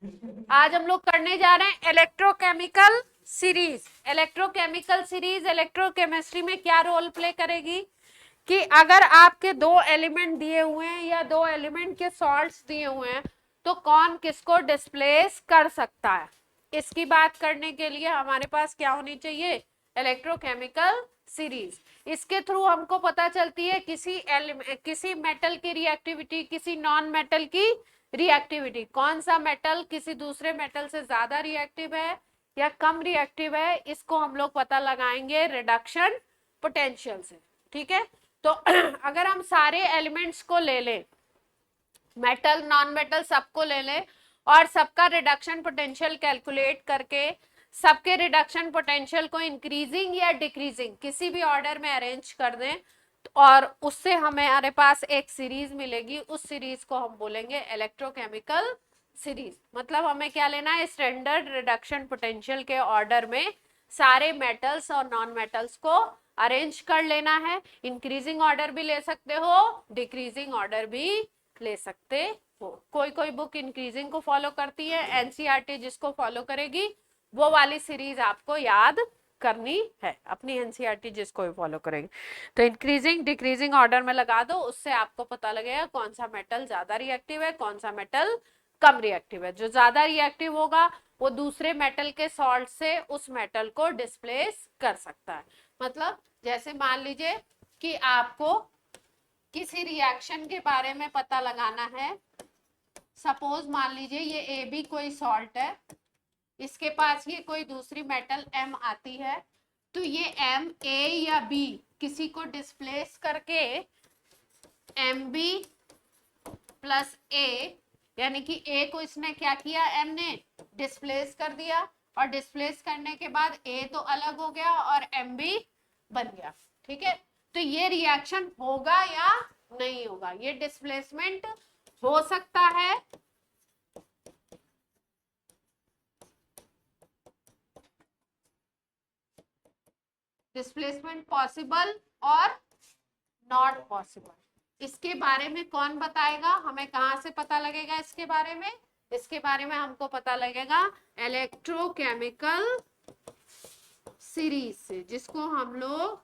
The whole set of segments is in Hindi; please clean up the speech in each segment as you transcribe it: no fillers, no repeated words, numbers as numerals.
आज हम लोग करने जा रहे हैं electrochemical series. Electrochemical series electrochemistry में क्या रोल प्ले करेगी कि अगर आपके दो एलिमेंट दिए हुए हैं या दो एलिमेंट के सॉल्ट्स दिए हुए हैं तो कौन किसको डिस्प्लेस कर सकता है, इसकी बात करने के लिए हमारे पास क्या होनी चाहिए, इलेक्ट्रोकेमिकल सीरीज। इसके थ्रू हमको पता चलती है किसी मेटल की रिएक्टिविटी, किसी नॉन मेटल की रिएक्टिविटी, कौन सा मेटल किसी दूसरे मेटल से ज्यादा रिएक्टिव है या कम रिएक्टिव है, इसको हम लोग पता लगाएंगे रिडक्शन पोटेंशियल से। ठीक है, तो अगर हम सारे एलिमेंट्स को ले लें, मेटल नॉन मेटल सबको ले लें और सबका रिडक्शन पोटेंशियल कैलकुलेट करके सबके रिडक्शन पोटेंशियल को इंक्रीजिंग या डिक्रीजिंग किसी भी ऑर्डर में अरेंज कर दें और उससे हमारे पास एक सीरीज मिलेगी, उस सीरीज को हम बोलेंगे इलेक्ट्रोकेमिकल सीरीज। मतलब हमें क्या लेना है, स्टैंडर्ड रिडक्शन पोटेंशियल के ऑर्डर में सारे मेटल्स और नॉन मेटल्स को अरेंज कर लेना है। इंक्रीजिंग ऑर्डर भी ले सकते हो, डिक्रीजिंग ऑर्डर भी ले सकते हो। कोई कोई बुक इंक्रीजिंग को फॉलो करती है, एनसीईआरटी जिसको फॉलो करेगी वो वाली सीरीज आपको याद करनी है, अपनी एनसीईआरटी जिसको भी फॉलो करेगी। तो इंक्रीजिंग डिक्रीजिंग ऑर्डर में लगा दो, उससे आपको पता लगेगा कौन सा मेटल ज्यादा रिएक्टिव है, कौन सा मेटल कम रिएक्टिव है। जो ज्यादा रिएक्टिव होगा वो दूसरे मेटल के सॉल्ट से उस मेटल को डिस्प्लेस कर सकता है। मतलब जैसे मान लीजिए कि आपको किसी रिएक्शन के बारे में पता लगाना है, सपोज मान लीजिए ये ए बी कोई सॉल्ट है, इसके पास ये कोई दूसरी मेटल एम आती है, तो ये एम ए या बी किसी को डिस्प्लेस करके एम बी प्लस ए, यानी कि ए को इसने क्या किया, एम ने डिस्प्लेस कर दिया और डिस्प्लेस करने के बाद ए तो अलग हो गया और एम बी बन गया। ठीक है, तो ये रिएक्शन होगा या नहीं होगा, ये डिस्प्लेसमेंट हो सकता है, डिस्प्लेसमेंट पॉसिबल और नॉट पॉसिबल। इसके बारे में कौन बताएगा, हमें कहां से पता लगेगा इसके बारे में, इसके बारे में हमको पता लगेगा इलेक्ट्रोकेमिकल सीरीज से, जिसको हम लोग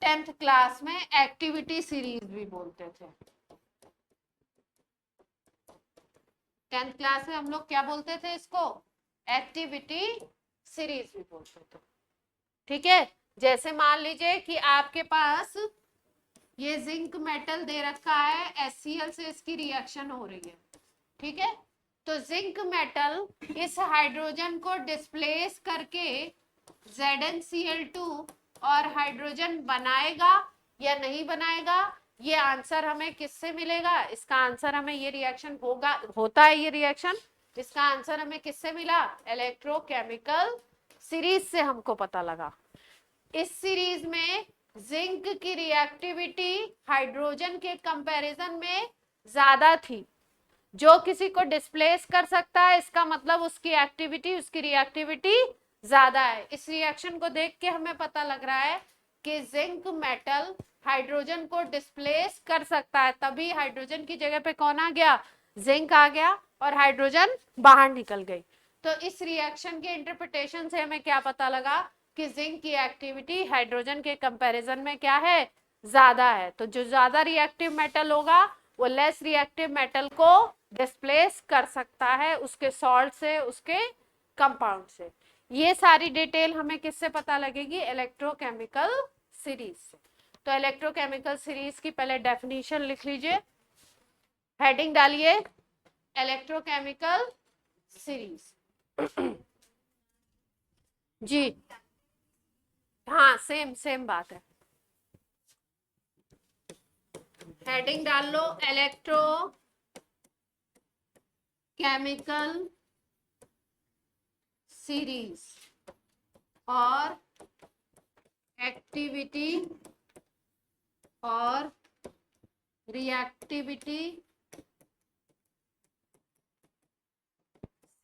10th क्लास में एक्टिविटी सीरीज भी बोलते थे। 10th क्लास में हम लोग क्या बोलते थे इसको, एक्टिविटी सीरीज भी बोलते थे। ठीक है, जैसे मान लीजिए कि आपके पास ये जिंक मेटल दे रखा है, HCl से इसकी रिएक्शन हो रही है। ठीक है, तो जिंक मेटल इस हाइड्रोजन को डिस्प्लेस करके ZnCl2 और हाइड्रोजन बनाएगा या नहीं बनाएगा, ये आंसर हमें किससे मिलेगा, इसका आंसर हमें, ये रिएक्शन होगा, होता है ये रिएक्शन, इसका आंसर हमें किससे मिला, इलेक्ट्रोकेमिकल सीरीज से हमको पता लगा। इस सीरीज में जिंक की रिएक्टिविटी हाइड्रोजन के कंपैरिजन में ज्यादा थी, जो किसी को डिस्प्लेस कर सकता है, इसका मतलब उसकी एक्टिविटी, उसकी रिएक्टिविटी ज्यादा है। इस रिएक्शन को देख के हमें पता लग रहा है कि जिंक मेटल हाइड्रोजन को डिस्प्लेस कर सकता है, तभी हाइड्रोजन की जगह पे कौन आ गया, जिंक आ गया और हाइड्रोजन बाहर निकल गई। तो इस रिएक्शन के इंटरप्रिटेशन से हमें क्या पता लगा कि जिंक की एक्टिविटी हाइड्रोजन के कंपैरिजन में क्या है, ज्यादा है। तो जो ज्यादा रिएक्टिव मेटल होगा वो लेस रिएक्टिव मेटल को डिस्प्लेस कर सकता है, उसके सॉल्ट से, उसके कंपाउंड से। ये सारी डिटेल हमें किससे पता लगेगी, इलेक्ट्रोकेमिकल सीरीज से। तो इलेक्ट्रोकेमिकल सीरीज की पहले डेफिनेशन लिख लीजिए, हेडिंग डालिए इलेक्ट्रोकेमिकल सीरीज। जी हाँ, सेम सेम बात है, हेडिंग डाल लो इलेक्ट्रो केमिकल सीरीज और एक्टिविटी और reactivity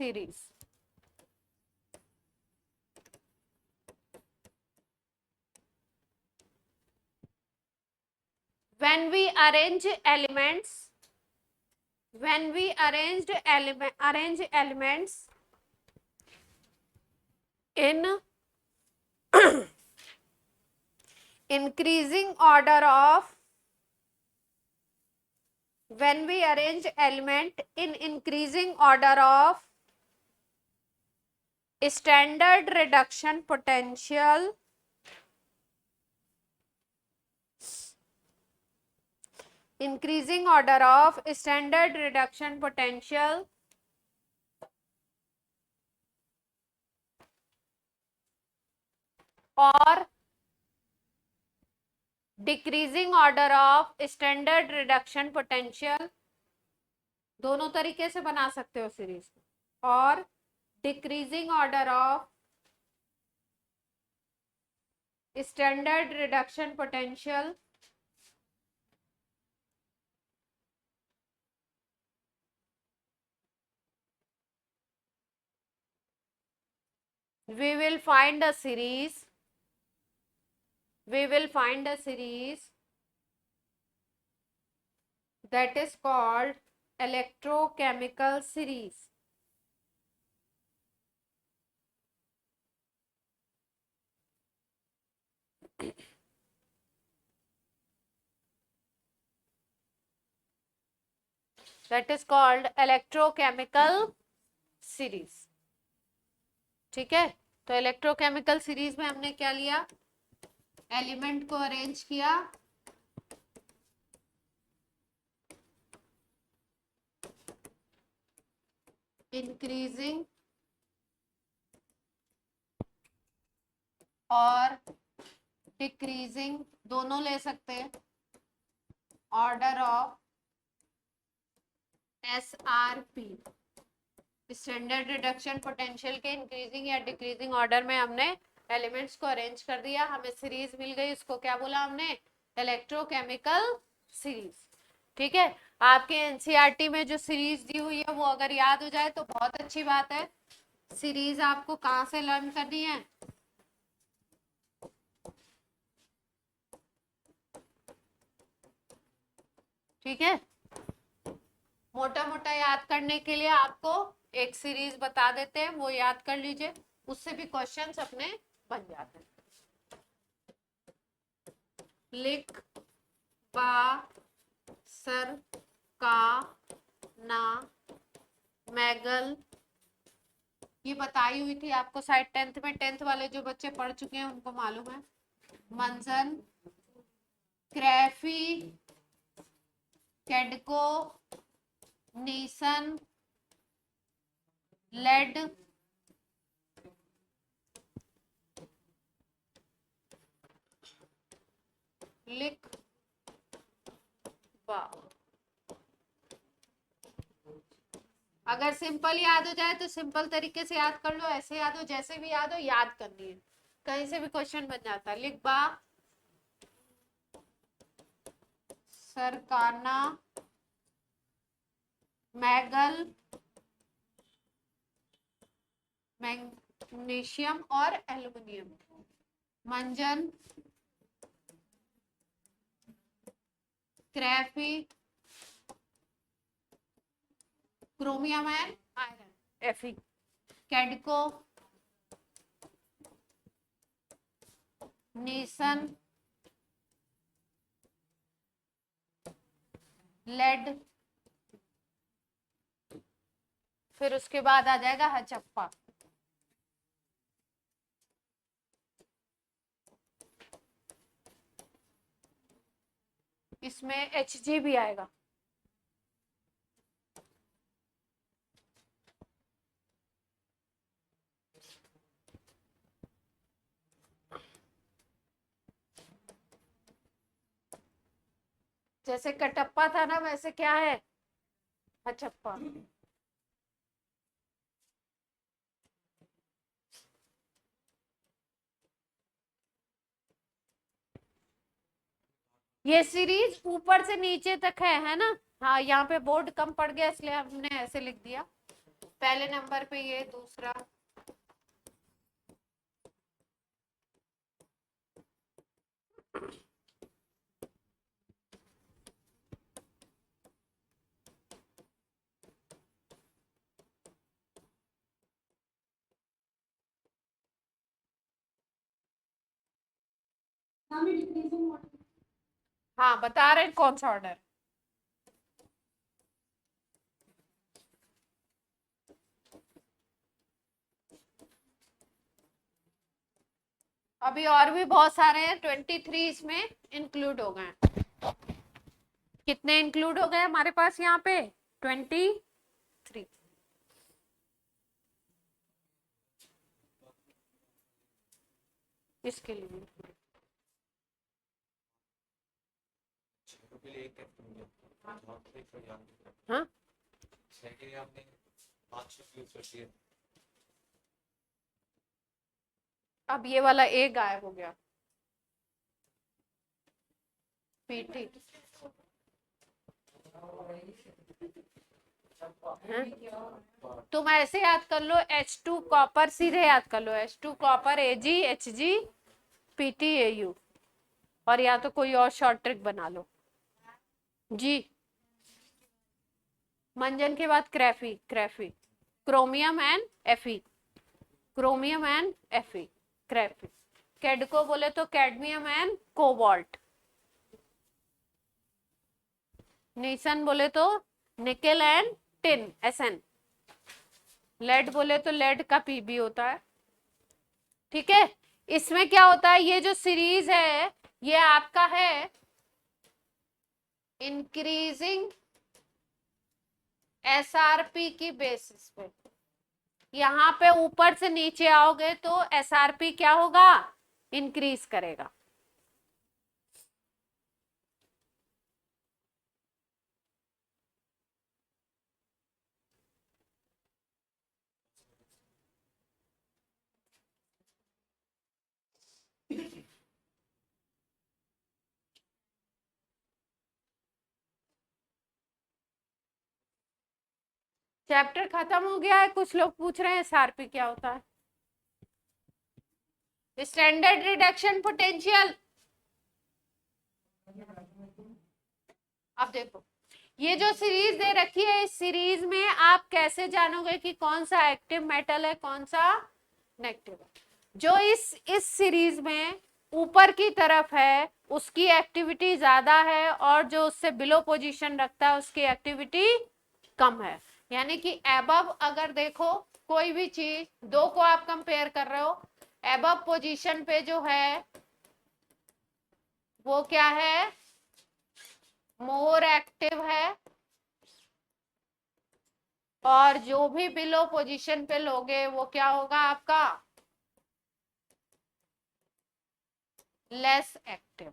series. When we arrange elements when we arrange elements in increasing order of when we arrange element in increasing order of standard reduction potential increasing order of standard reduction potential or decreasing order of standard reduction potential, दोनों तरीके से बना सकते हो सीरीज, और decreasing order of standard reduction potential we will find a series that is called electrochemical series. That is called electrochemical series. ठीक है, तो इलेक्ट्रोकेमिकल सीरीज में हमने क्या लिया, एलिमेंट को अरेंज किया इंक्रीजिंग और डिक्रीजिंग, दोनों ले सकते हैं, order of SRP, standard reduction potential के इंक्रीजिंग या डिक्रीजिंग ऑर्डर में हमने एलिमेंट्स को अरेंज कर दिया, हमें सीरीज मिल गई, उसको क्या बोला हमने, इलेक्ट्रोकेमिकल सीरीज. ठीक है, आपके एनसीईआरटी में जो सीरीज दी हुई है वो अगर याद हो जाए तो बहुत अच्छी बात है. सीरीज आपको कहाँ से लर्न करनी है, ठीक है, मोटा मोटा याद करने के लिए आपको एक सीरीज बता देते हैं, वो याद कर लीजिए, उससे भी क्वेश्चंस अपने बन जाते हैं. लिख बा सर का ना मैगल, ये बताई हुई थी आपको शायद 10th में, 10th वाले जो बच्चे पढ़ चुके हैं उनको मालूम है. मंजन, क्रैफी, कैडको, नीसन, लेड, लिख बा. अगर सिंपल याद हो जाए तो सिंपल तरीके से याद कर लो, ऐसे याद हो, जैसे भी याद हो, याद करनी है, कहीं से भी क्वेश्चन बन जाता है. लिख बा सरकाना मैगल, मैग्नीशियम और एल्युमिनियम, मंजन, क्रैफी, क्रोमियम एंड आयरन Fe, कैडको, नीसन, लेड, फिर उसके बाद आ जाएगा हचप्पा. इसमें Hg भी आएगा. जैसे कटप्पा था ना, वैसे क्या है, हचप्पा. ये सीरीज ऊपर से नीचे तक है ना. हाँ, यहाँ पे बोर्ड कम पड़ गया इसलिए हमने ऐसे लिख दिया. पहले नंबर पे ये, दूसरा हाँ बता रहे हैं कौन सा ऑर्डर। अभी और भी बहुत सारे हैं, 23 इसमें इंक्लूड हो गए। कितने इंक्लूड हो गए हमारे पास यहाँ पे? 23। इसके लिए हाँ अब ये वाला ए गायब हो गया। पीटी तुम ऐसे याद कर लो, H2 कॉपर सीधे याद कर लो, H2 copper Ag Hg Pt Au, और या तो कोई और शॉर्ट ट्रिक बना लो जी। मंजन के बाद क्रेफी, क्रेफी chromium and Fe, chromium and Fe क्रेफी। कैडको बोले तो कैडमियम एंड कोबाल्ट। नीसन बोले तो nickel and tin Sn। Lead बोले तो लेड का Pb होता है। ठीक है, इसमें क्या होता है, ये जो सीरीज है ये आपका है इंक्रीजिंग SRP की बेसिस पे। यहाँ पे ऊपर से नीचे आओगे तो SRP क्या होगा, इंक्रीज करेगा। चैप्टर खत्म हो गया है। कुछ लोग पूछ रहे हैं SRP क्या होता है। Standard reduction potential. अब देखो ये जो सीरीज दे रखी है, इस सीरीज में आप कैसे जानोगे कि कौन सा एक्टिव मेटल है कौन सा नेगेटिव है। जो इस सीरीज में ऊपर की तरफ है उसकी एक्टिविटी ज्यादा है, और जो उससे बिलो पोजीशन रखता है उसकी एक्टिविटी कम है। यानी कि एबव अगर देखो कोई भी चीज, दो को आप कंपेयर कर रहे हो, एबव पोजीशन पे जो है वो क्या है, मोर एक्टिव है, और जो भी बिलो पोजीशन पे लोगे वो क्या होगा आपका, लेस एक्टिव।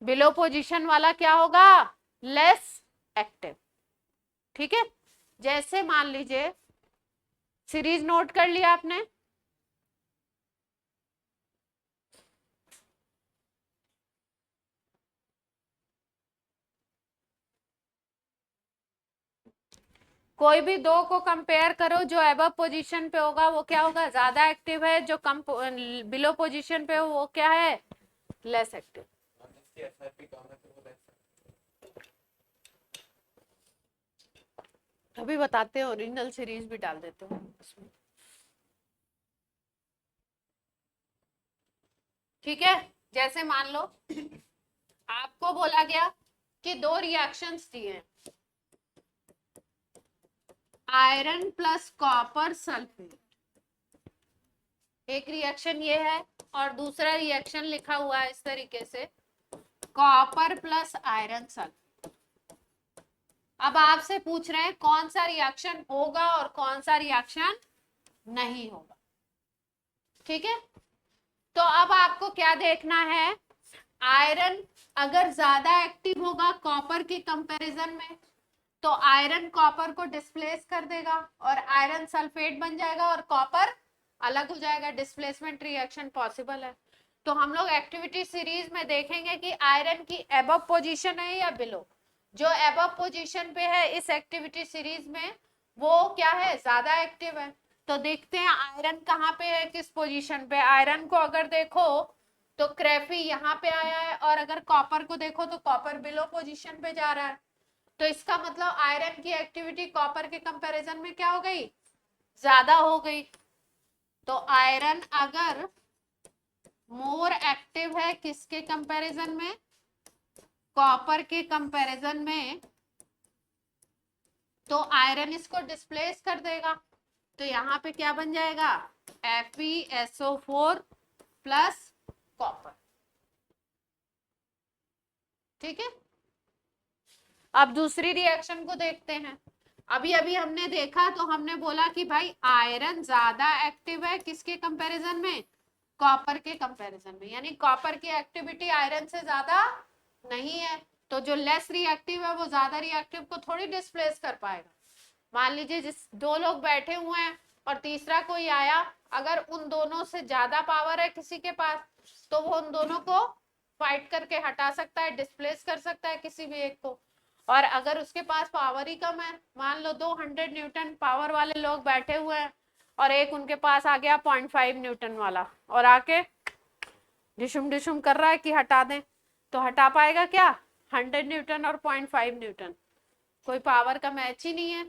बिलो पोजीशन वाला क्या होगा, लेस एक्टिव। ठीक है, जैसे मान लीजिए सीरीज नोट कर लिया आपने, कोई भी दो को कंपेयर करो, जो एबव पोजीशन पे होगा वो क्या होगा, ज्यादा एक्टिव है, जो कम बिलो पोजीशन पे हो वो क्या है, लेस एक्टिव। अभी बताते हैं, ओरिजिनल सीरीज भी डाल देते हैं इसमें। ठीक है, जैसे मान लो आपको बोला गया कि दो रिएक्शंस दिए हैं, आयरन प्लस कॉपर सल्फेट, एक रिएक्शन ये है और दूसरा रिएक्शन लिखा हुआ है इस तरीके से, कॉपर प्लस आयरन सल्फेट। अब आपसे पूछ रहे हैं कौन सा रिएक्शन होगा और कौन सा रिएक्शन नहीं होगा। ठीक है, तो अब आपको क्या देखना है, आयरन अगर ज्यादा एक्टिव होगा कॉपर के कंपैरिजन में तो आयरन कॉपर को डिस्प्लेस कर देगा और आयरन सल्फेट बन जाएगा और कॉपर अलग हो जाएगा, डिस्प्लेसमेंट रिएक्शन पॉसिबल है। तो हम लोग एक्टिविटी सीरीज में देखेंगे कि आयरन की एबव पोजीशन है या बिलो। जो एबव पोजीशन पे है इस एक्टिविटी सीरीज में वो क्या है, ज्यादा एक्टिव है। तो देखते हैं आयरन कहाँ पे है, किस पोजीशन पे। आयरन को अगर देखो तो क्रेफी यहाँ पे आया है, और अगर कॉपर को देखो तो कॉपर बिलो पोजीशन पे जा रहा है। तो इसका मतलब आयरन की एक्टिविटी कॉपर के कंपैरिजन में क्या हो गई, ज्यादा हो गई। तो आयरन अगर मोर एक्टिव है किसके कंपैरिजन में? कॉपर के कंपैरिजन में। तो आयरन इसको डिस्प्लेस कर देगा, तो यहाँ पे क्या बन जाएगा? FeSO4 plus copper. ठीक है, अब दूसरी रिएक्शन को देखते हैं। अभी अभी हमने देखा तो हमने बोला कि भाई आयरन ज्यादा एक्टिव है किसके कंपैरिजन में? कॉपर के कंपैरिजन में, यानी कॉपर की एक्टिविटी आयरन से ज्यादा नहीं है, तो जो लेस रिएक्टिव है वो ज्यादा रिएक्टिव को थोड़ी डिस्प्लेस कर पाएगा। मान लीजिए जिस दो लोग बैठे हुए हैं और तीसरा कोई आया, अगर उन दोनों से ज्यादा पावर है किसी के पास, तो वो उन दोनों को फाइट करके हटा सकता है, डिस्प्लेस कर सकता है किसी भी एक को। और अगर उसके पास पावर ही कम है, मान लो 200 न्यूटन पावर वाले लोग बैठे हुए हैं और एक उनके पास आ गया 0.5 न्यूटन वाला और आके डिशुम डिशुम कर रहा है कि हटा दें, तो हटा पाएगा क्या? 100 न्यूटन और 0.5 न्यूटन, कोई पावर का मैच ही नहीं है,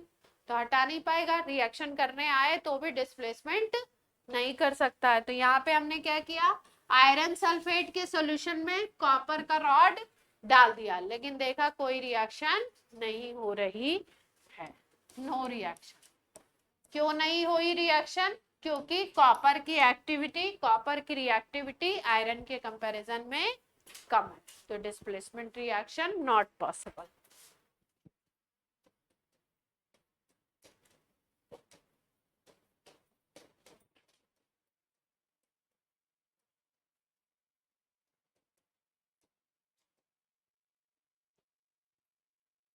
तो हटा नहीं पाएगा। रिएक्शन करने आए तो भी डिस्प्लेसमेंट नहीं कर सकता है। तो यहाँ पे हमने क्या किया? आयरन सल्फेट के सॉल्यूशन में कॉपर का रॉड डाल दिया, लेकिन देखा कोई रिएक्शन नहीं हो रही है, नो रिएक्शन। क्यों नहीं हुई रिएक्शन? क्योंकि कॉपर की एक्टिविटी, कॉपर की रिएक्टिविटी आयरन के कंपैरिजन में कम है, तो displacement reaction not possible.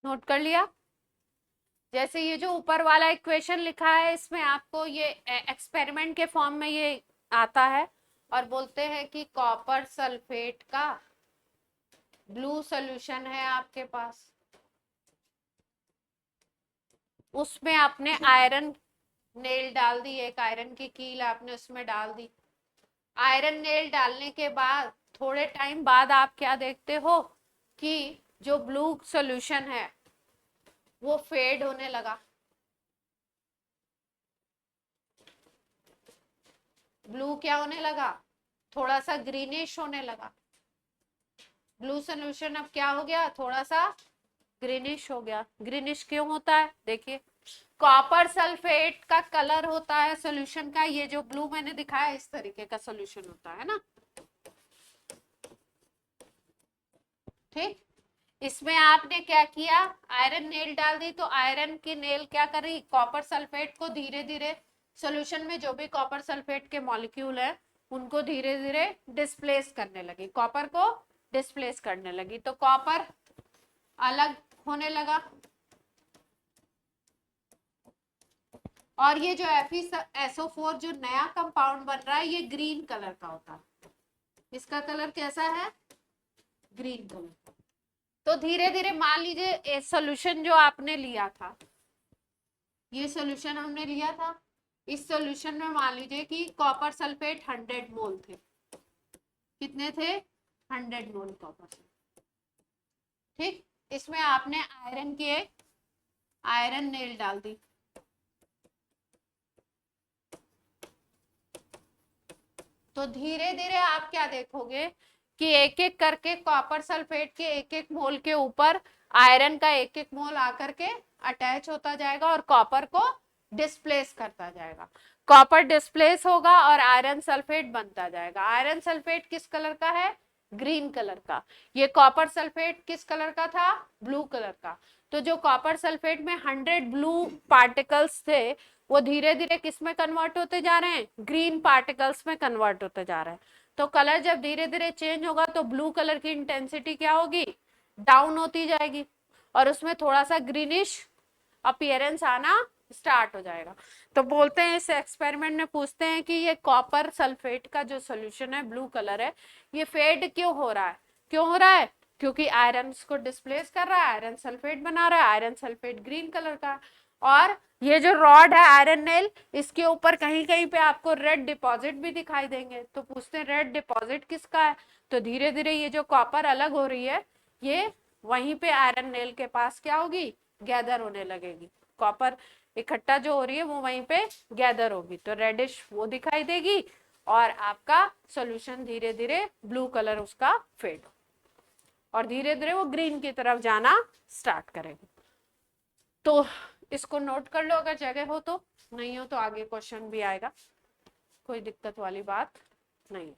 Note कर लिया? जैसे ये जो ऊपर वाला इक्वेशन लिखा है, इसमें आपको ये एक्सपेरिमेंट के फॉर्म में ये आता है और बोलते हैं कि कॉपर सल्फेट का ब्लू सॉल्यूशन है आपके पास, उसमें आपने आयरन नेल डाल दी, एक आयरन की कील आपने उसमें डाल दी। आयरन नेल डालने के बाद थोड़े टाइम बाद आप क्या देखते हो कि जो ब्लू सॉल्यूशन है वो फेड होने लगा, ब्लू क्या होने लगा? थोड़ा सा ग्रीनिश होने लगा। ब्लू सॉल्यूशन अब क्या हो गया? थोड़ा सा ग्रीनिश हो गया। ग्रीनिश क्यों होता है? देखिए, कॉपर सल्फेट का कलर होता है सॉल्यूशन का, ये जो ब्लू मैंने दिखाया इस तरीके का सॉल्यूशन होता है ना। ठीक, इसमें आपने क्या किया? आयरन नेल डाल दी, तो आयरन की नेल क्या कर रही? कॉपर सल्फेट को धीरे धीरे सॉल्यूशन में जो भी कॉपर सल्फेट के मॉलिक्यूल है उनको धीरे धीरे डिस्प्लेस करने लगी, कॉपर को डिस्प्लेस करने लगी, तो कॉपर अलग होने लगा। और ये जो FeSO4 जो नया कंपाउंड बन रहा है ये ग्रीन कलर का होता है, इसका कलर कैसा है? Green colour. तो धीरे धीरे मान लीजिए सॉल्यूशन जो आपने लिया था, ये सॉल्यूशन हमने लिया था, इस सॉल्यूशन में मान लीजिए कि कॉपर सल्फेट 100 मोल थे। कितने थे? 100 मोल कॉपर सल्फेट। ठीक, इसमें आपने आयरन की एक आयरन नेल डाल दी, तो धीरे धीरे आप क्या देखोगे कि एक एक करके कॉपर सल्फेट के एक एक मोल के ऊपर आयरन का एक एक मोल आकर के अटैच होता जाएगा और कॉपर को डिस्प्लेस करता जाएगा। कॉपर डिस्प्लेस होगा और आयरन सल्फेट बनता जाएगा। आयरन सल्फेट किस कलर का है? ग्रीन कलर का। ये कॉपर सल्फेट किस कलर का था? ब्लू कलर का। तो जो कॉपर सल्फेट में 100 ब्लू पार्टिकल्स थे वो धीरे धीरे किस में कन्वर्ट होते जा रहे हैं? ग्रीन पार्टिकल्स में कन्वर्ट होते जा रहे हैं। तो कलर जब धीरे धीरे चेंज होगा तो ब्लू कलर की इंटेंसिटी क्या होगी? डाउन होती जाएगी और उसमें थोड़ा सा ग्रीनिश अपीयरेंस आना स्टार्ट हो जाएगा। तो बोलते हैं, इस एक्सपेरिमेंट में पूछते हैं कि ये कॉपर सल्फेट का जो सोल्यूशन है ब्लू कलर है, ये फेड क्यों हो रहा है? क्यों हो रहा है? क्योंकि आयरन को डिस्प्लेस कर रहा है, आयरन सल्फेट बना रहा है, आयरन सल्फेट ग्रीन कलर का। और ये जो रॉड है आयरन नेल, इसके ऊपर कहीं कहीं पे आपको रेड डिपॉजिट भी दिखाई देंगे। तो पूछते हैं रेड डिपॉजिट किसका है? तो धीरे धीरे ये जो कॉपर अलग हो रही है ये वहीं पे आयरन नेल के पास क्या होगी? गैदर होने लगेगी। कॉपर इकट्ठा जो हो रही है वो वहीं पे गैदर होगी, तो रेडिश वो दिखाई देगी और आपका सॉल्यूशन धीरे धीरे ब्लू कलर उसका फेड और धीरे धीरे वो ग्रीन की तरफ जाना स्टार्ट करेगा। तो इसको नोट कर लो अगर जगह हो तो, नहीं हो तो आगे क्वेश्चन भी आएगा, कोई दिक्कत वाली बात नहीं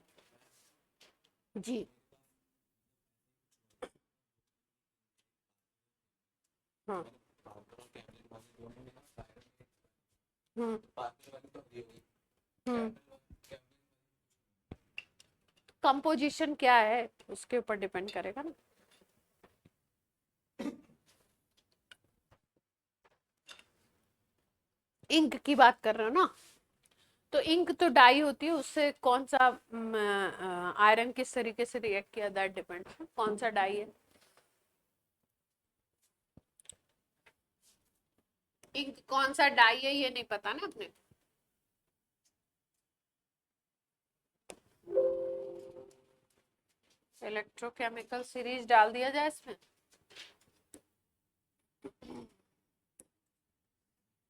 जी। हाँ हम्म हम्म कंपोजिशन क्या है उसके ऊपर डिपेंड करेगा ना। इंक की बात कर रहे हो ना, तो इंक तो डाई होती है, उससे कौन सा आयरन किस तरीके से रिएक्ट किया दैट डिपेंड, कौन सा डाई है। इंक कौन सा डाई है ये नहीं पता ना अपने। इलेक्ट्रोकेमिकल सीरीज डाल दिया जाए इसमें,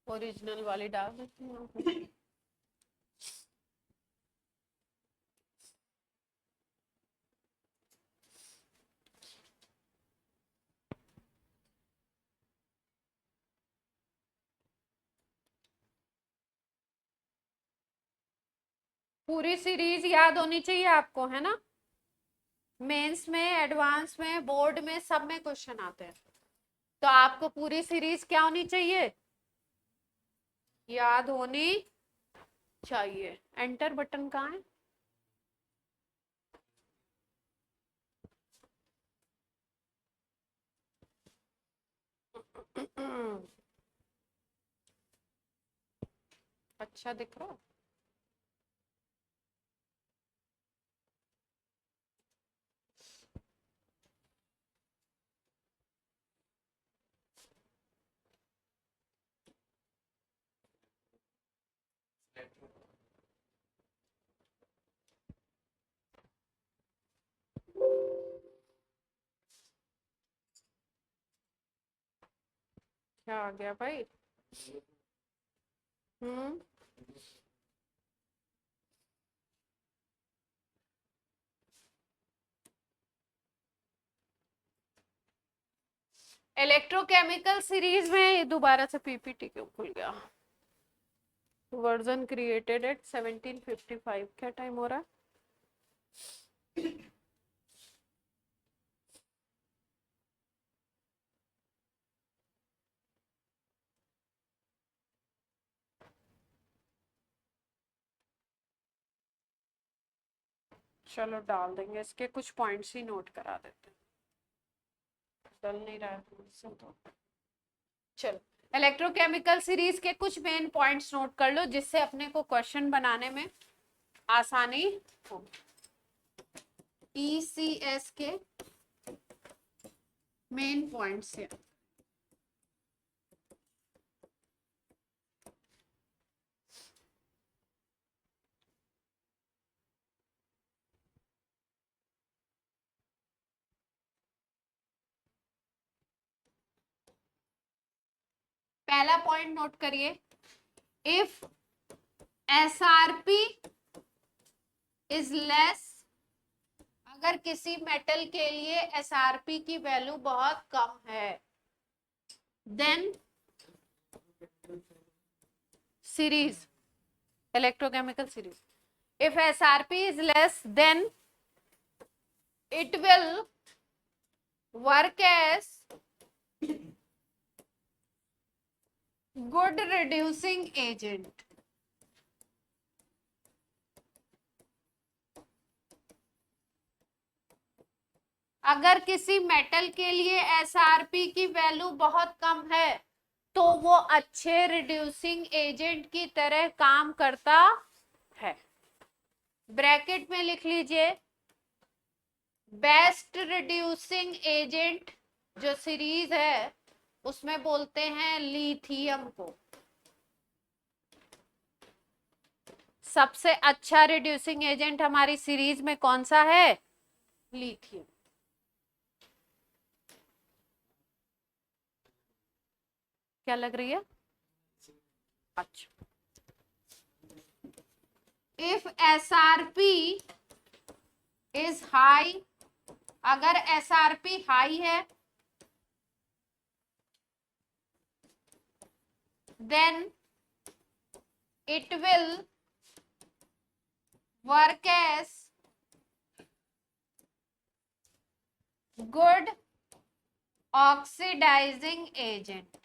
ओरिजिनल वाली डाल देती हूँ। पूरी सीरीज याद होनी चाहिए आपको, है ना। मेंस में, एडवांस में, बोर्ड में, सब में क्वेश्चन आते हैं, तो आपको पूरी सीरीज क्या होनी चाहिए, याद होनी चाहिए। एंटर बटन कहाँ है। अच्छा दिख रहा है। क्या आ गया भाई। हम्म इलेक्ट्रोकेमिकल सीरीज में ये दोबारा से पीपीटी क्यों खुल गया। वर्जन क्रिएटेड एट 1755, क्या टाइम हो रहा है। चलो डाल देंगे, इसके कुछ पॉइंट्स ही नोट करा देते हैं, डल नहीं रहा है मुझसे तो। चलो इलेक्ट्रोकेमिकल सीरीज के कुछ मेन पॉइंट्स नोट कर लो जिससे अपने को क्वेश्चन बनाने में आसानी हो। ईसीएस के मेन पॉइंट्स है। पहला पॉइंट नोट करिए, इफ एसआरपी इज लेस, अगर किसी मेटल के लिए एसआरपी की वैल्यू बहुत कम है, then series, electrochemical series, if SRP is less then it will work as good reducing agent। अगर किसी मेटल के लिए एसआरपी की वैल्यू बहुत कम है तो वो अच्छे रिड्यूसिंग एजेंट की तरह काम करता है। ब्रैकेट में लिख लीजिए, बेस्ट रिड्यूसिंग एजेंट जो सीरीज है उसमें बोलते हैं लिथियम को। सबसे अच्छा रिड्यूसिंग एजेंट हमारी सीरीज में कौन सा है, लिथियम। क्या लग रही है, अच्छा इफ SRP इज हाई, अगर SRP हाई है, then it will work as good oxidizing agent.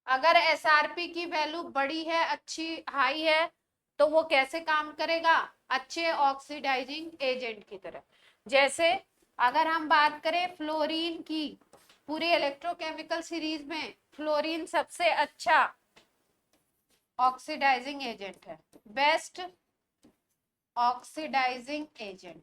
अगर SRP की वैल्यू बड़ी है, अच्छी हाई है, तो वो कैसे काम करेगा? अच्छे ऑक्सीडाइजिंग एजेंट की तरह। जैसे अगर हम बात करें फ्लोरीन की, पूरी इलेक्ट्रोकेमिकल सीरीज में फ्लोरीन सबसे अच्छा ऑक्सीडाइजिंग एजेंट है, बेस्ट ऑक्सीडाइजिंग एजेंट।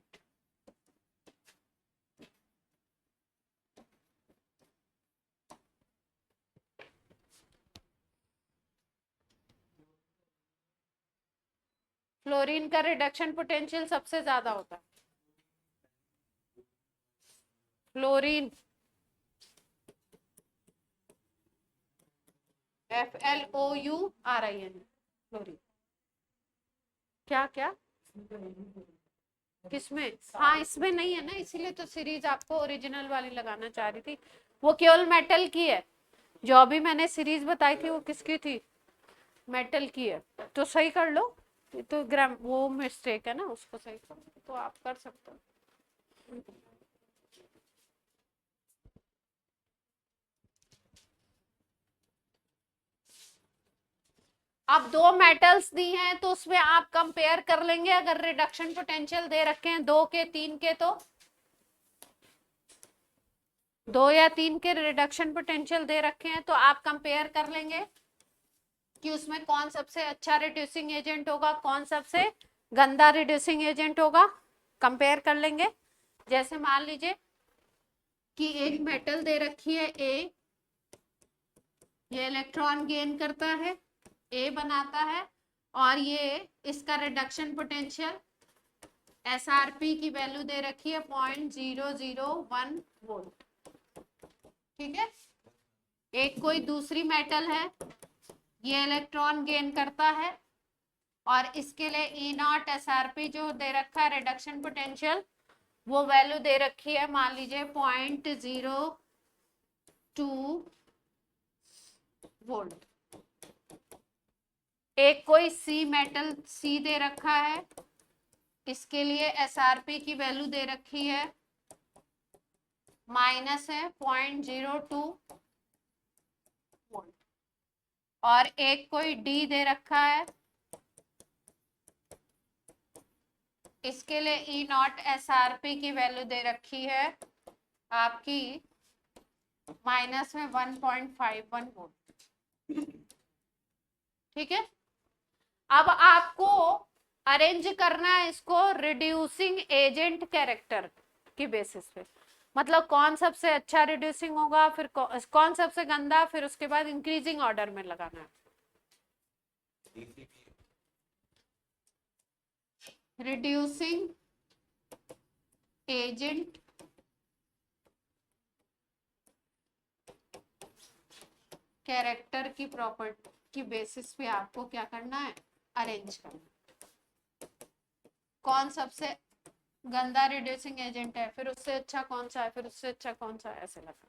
फ्लोरीन का रिडक्शन पोटेंशियल सबसे ज्यादा होता है। Fluorine FLOURIN, fluorine. क्या क्या किसमें? हाँ, इसमें नहीं है ना, इसीलिए तो सीरीज आपको ओरिजिनल वाली लगाना चाह रही थी। वो केवल मेटल की है। जो अभी मैंने सीरीज बताई थी वो किसकी थी? मेटल की है। तो सही कर लो, ये तो ग्राम वो मिस्टेक है ना, उसको सही कर लो तो आप कर सकते हो। अब दो मेटल्स दी हैं तो उसमें आप कंपेयर कर लेंगे। अगर रिडक्शन पोटेंशियल दे रखे हैं 2 के 3 के, तो 2 या 3 के रिडक्शन पोटेंशियल दे रखे हैं तो आप कंपेयर कर लेंगे कि उसमें कौन सबसे अच्छा रिड्यूसिंग एजेंट होगा, कौन सबसे गंदा रिड्यूसिंग एजेंट होगा। कंपेयर कर लेंगे। जैसे मान लीजिए कि एक मेटल दे रखी है A, ये इलेक्ट्रॉन गेन करता है, A बनाता है, और ये इसका रिडक्शन पोटेंशियल SRP की वैल्यू दे रखी है 0.001 वोल्ट। ठीक है। एक कोई दूसरी मेटल है, ये इलेक्ट्रॉन गेन करता है, और इसके लिए E0 SRP जो दे रखा है रिडक्शन पोटेंशियल, वो वैल्यू दे रखी है मान लीजिए 0.02 वोल्ट। एक कोई C मेटल C दे रखा है, इसके लिए SRP की वैल्यू दे रखी है माइनस है 0.02 वोल्ट। और एक कोई D दे रखा है, इसके लिए E0 SRP की वैल्यू दे रखी है आपकी माइनस में 1.51 वोल्ट। ठीक है। अब आपको अरेंज करना है इसको रिड्यूसिंग एजेंट कैरेक्टर की बेसिस पे। मतलब कौन सबसे अच्छा रिड्यूसिंग होगा, फिर कौन सबसे गंदा, फिर उसके बाद इंक्रीजिंग ऑर्डर में लगाना है। रिड्यूसिंग एजेंट कैरेक्टर की प्रॉपर्टी की बेसिस पे आपको क्या करना है? अरेंज करना है। कौन सबसे गंदा रिड्यूसिंग एजेंट है, फिर उससे अच्छा कौन सा है, फिर उससे अच्छा कौन सा है, ऐसे लगा।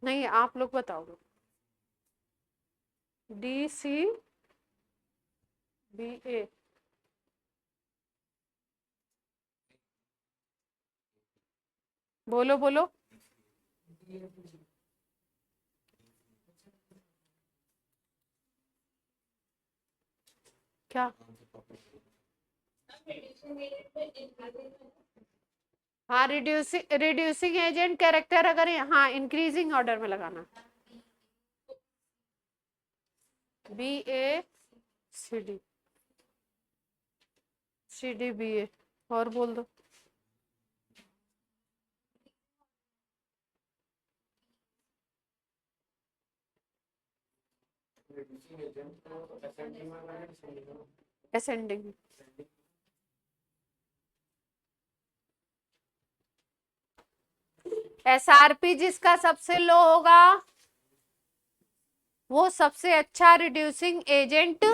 नहीं, आप लोग बताओगे। DCBA बोलो बोलो। क्या? हाँ, रिड्यूसिंग एजेंट कैरेक्टर अगर हाँ इंक्रीजिंग ऑर्डर में लगाना। BACD CDBA और बोल दो। असेंडिंग। एसआरपी जिसका सबसे लो होगा वो सबसे अच्छा रिड्यूसिंग एजेंट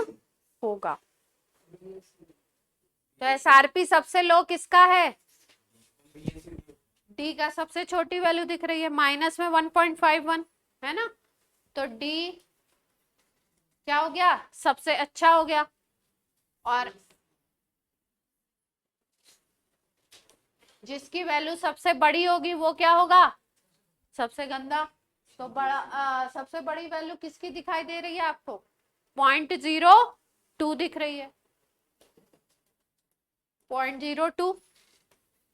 होगा। तो एसआरपी सबसे लो किसका है? डी का। सबसे छोटी वैल्यू दिख रही है माइनस में 1.51 है ना, तो डी क्या हो गया? सबसे अच्छा हो गया। और जिसकी वैल्यू सबसे बड़ी होगी वो क्या होगा? सबसे गंदा। तो सबसे बड़ी वैल्यू किसकी दिखाई दे रही है आपको? 0.02 दिख रही है। 0.02,